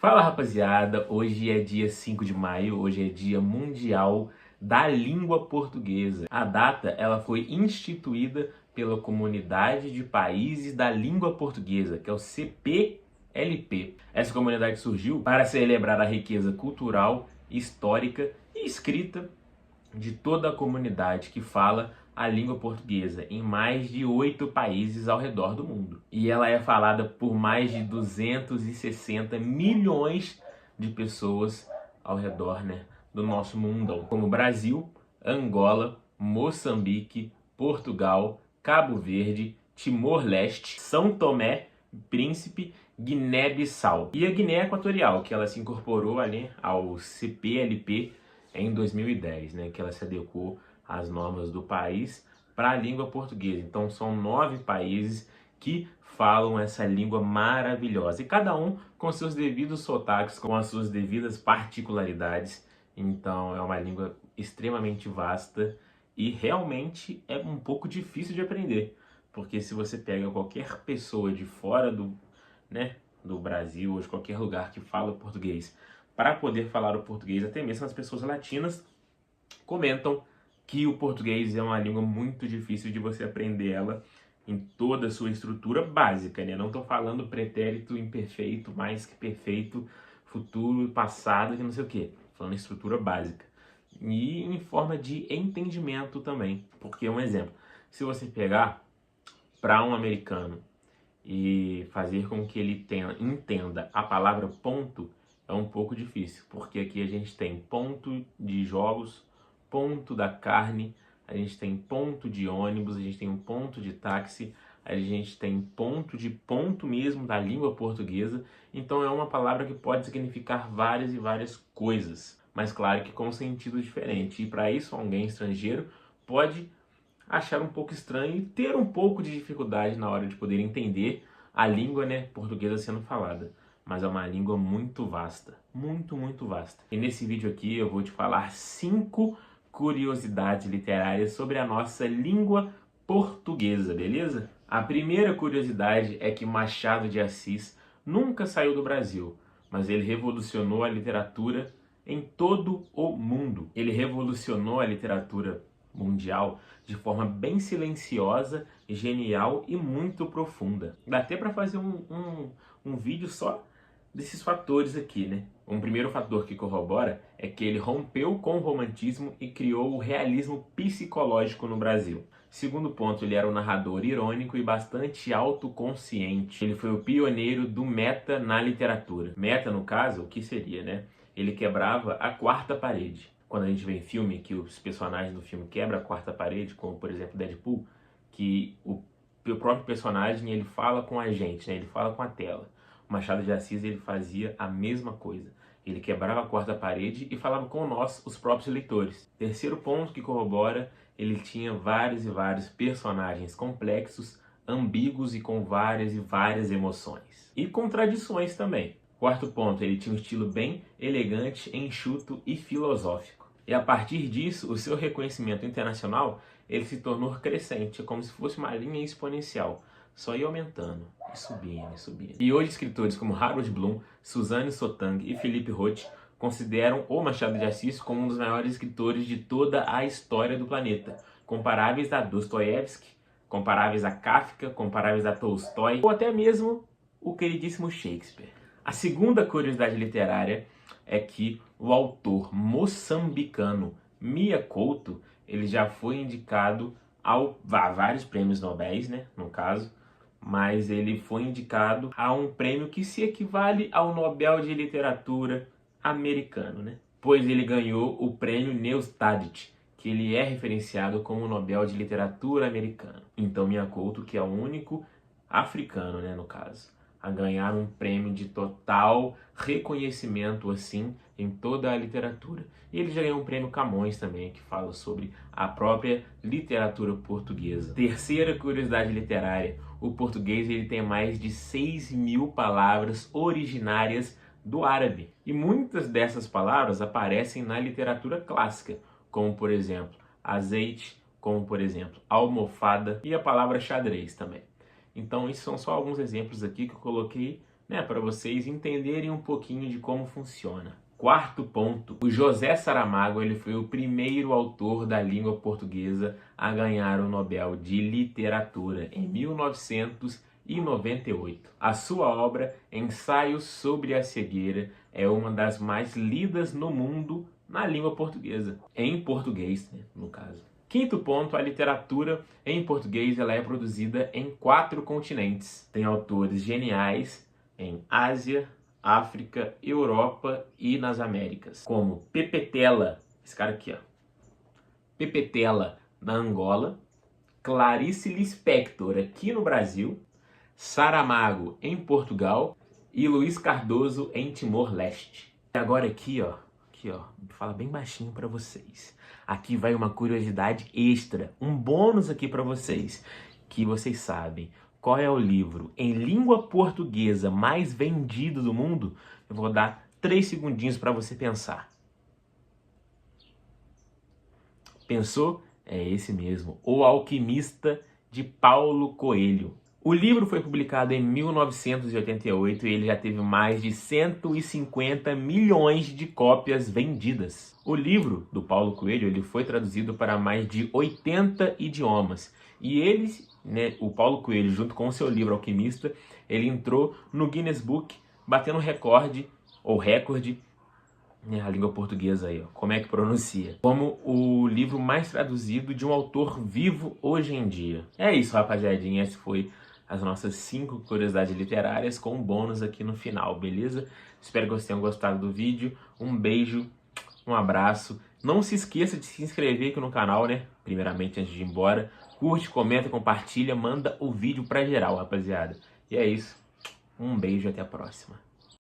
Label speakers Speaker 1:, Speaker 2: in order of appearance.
Speaker 1: Fala rapaziada, hoje é dia 5 de maio, hoje é dia mundial da língua portuguesa. A data ela foi instituída pela Comunidade de Países da Língua Portuguesa, que é o CPLP. Essa comunidade surgiu para celebrar a riqueza cultural, histórica e escrita de toda a comunidade que fala a língua portuguesa em mais de 8 países ao redor do mundo. E ela é falada por mais de 260 milhões de pessoas ao redor, do nosso mundão, como Brasil, Angola, Moçambique, Portugal, Cabo Verde, Timor-Leste, São Tomé, Príncipe, Guiné-Bissau e a Guiné Equatorial, que ela se incorporou ali ao CPLP em 2010, que ela se adequou às normas do país para a língua portuguesa. Então são 9 países que falam essa língua maravilhosa e cada um com seus devidos sotaques, com as suas devidas particularidades. Então é uma língua extremamente vasta e realmente é um pouco difícil de aprender, porque se você pega qualquer pessoa de fora do Brasil ou de qualquer lugar que fala português para poder falar o português, até mesmo as pessoas latinas comentam que o português é uma língua muito difícil de você aprender ela em toda a sua estrutura básica, Não estou falando pretérito imperfeito, mais que perfeito, futuro, passado, que não sei o quê. Falando em estrutura básica. E em forma de entendimento também. Porque, um exemplo, se você pegar para um americano e fazer com que ele entenda a palavra ponto, é um pouco difícil, porque aqui a gente tem ponto de jogos, ponto da carne, a gente tem ponto de ônibus, a gente tem um ponto de táxi, a gente tem ponto de ponto mesmo da língua portuguesa. Então é uma palavra que pode significar várias e várias coisas, mas claro que com sentido diferente. E para isso alguém estrangeiro pode achar um pouco estranho e ter um pouco de dificuldade na hora de poder entender a língua, portuguesa sendo falada. Mas é uma língua muito vasta, muito, muito vasta. E nesse vídeo aqui eu vou te falar 5 curiosidades literárias sobre a nossa língua portuguesa, beleza? A primeira curiosidade é que Machado de Assis nunca saiu do Brasil, mas ele revolucionou a literatura em todo o mundo. Ele revolucionou a literatura mundial de forma bem silenciosa, genial e muito profunda. Dá até para fazer um vídeo só desses fatores aqui, Um primeiro fator que corrobora é que ele rompeu com o romantismo e criou o realismo psicológico no Brasil. Segundo ponto, ele era um narrador irônico e bastante autoconsciente. Ele foi o pioneiro do meta na literatura. Meta, no caso, o que seria, Ele quebrava a quarta parede. Quando a gente vê em filme que os personagens do filme quebram a quarta parede, como por exemplo Deadpool, que o próprio personagem ele fala com a gente, Ele fala com a tela. O Machado de Assis ele fazia a mesma coisa. Ele quebrava a quarta parede e falava com nós, os próprios leitores. Terceiro ponto que corrobora, ele tinha vários e vários personagens complexos, ambíguos e com várias e várias emoções. E contradições também. Quarto ponto, ele tinha um estilo bem elegante, enxuto e filosófico. E a partir disso, o seu reconhecimento internacional ele se tornou crescente, como se fosse uma linha exponencial. Só ia aumentando, e subindo, e subindo. E hoje escritores como Harold Bloom, Suzanne Sontag e Philippe Roth consideram o Machado de Assis como um dos maiores escritores de toda a história do planeta, comparáveis a Dostoiévski, comparáveis a Kafka, comparáveis a Tolstói, ou até mesmo o queridíssimo Shakespeare. A segunda curiosidade literária é que o autor moçambicano Mia Couto, ele já foi indicado a vários prêmios Nobel, no caso, mas ele foi indicado a um prêmio que se equivale ao Nobel de Literatura americano, Pois ele ganhou o prêmio Neustadt, que ele é referenciado como o Nobel de Literatura americano. Então Mia Couto, que é o único africano, no caso, a ganhar um prêmio de total reconhecimento, assim, em toda a literatura. E ele já ganhou um prêmio Camões também, que fala sobre a própria literatura portuguesa. Terceira curiosidade literária, o português ele tem mais de 6.000 palavras originárias do árabe. E muitas dessas palavras aparecem na literatura clássica, como, por exemplo, azeite, como, por exemplo, almofada e a palavra xadrez também. Então, esses são só alguns exemplos aqui que eu coloquei, né, para vocês entenderem um pouquinho de como funciona. Quarto ponto, o José Saramago ele foi o primeiro autor da língua portuguesa a ganhar o Nobel de Literatura em 1998. A sua obra, Ensaios sobre a Cegueira, é uma das mais lidas no mundo na língua portuguesa, em português, né, no caso. Quinto ponto, a literatura em português ela é produzida em 4 continentes. Tem autores geniais em Ásia, África, Europa e nas Américas, como Pepetela, esse cara aqui, ó, Pepetela na Angola, Clarice Lispector aqui no Brasil, Saramago em Portugal e Luiz Cardoso em Timor-Leste. E agora aqui, ó, fala bem baixinho para vocês. Aqui vai uma curiosidade extra, um bônus aqui para vocês, que vocês sabem. Qual é o livro em língua portuguesa mais vendido do mundo? Eu vou dar 3 segundinhos para você pensar. Pensou? É esse mesmo, O Alquimista, de Paulo Coelho. O livro foi publicado em 1988 e ele já teve mais de 150 milhões de cópias vendidas. O livro do Paulo Coelho ele foi traduzido para mais de 80 idiomas. E o Paulo Coelho, junto com o seu livro Alquimista, ele entrou no Guinness Book, batendo recorde, a língua portuguesa aí, ó, como é que pronuncia, como o livro mais traduzido de um autor vivo hoje em dia. É isso, rapaziadinha, esse foi as nossas 5 curiosidades literárias com um bônus aqui no final, beleza? Espero que vocês tenham gostado do vídeo. Um beijo, um abraço. Não se esqueça de se inscrever aqui no canal, né? Primeiramente, antes de ir embora. Curte, comenta, compartilha, manda o vídeo pra geral, rapaziada. E é isso. Um beijo e até a próxima.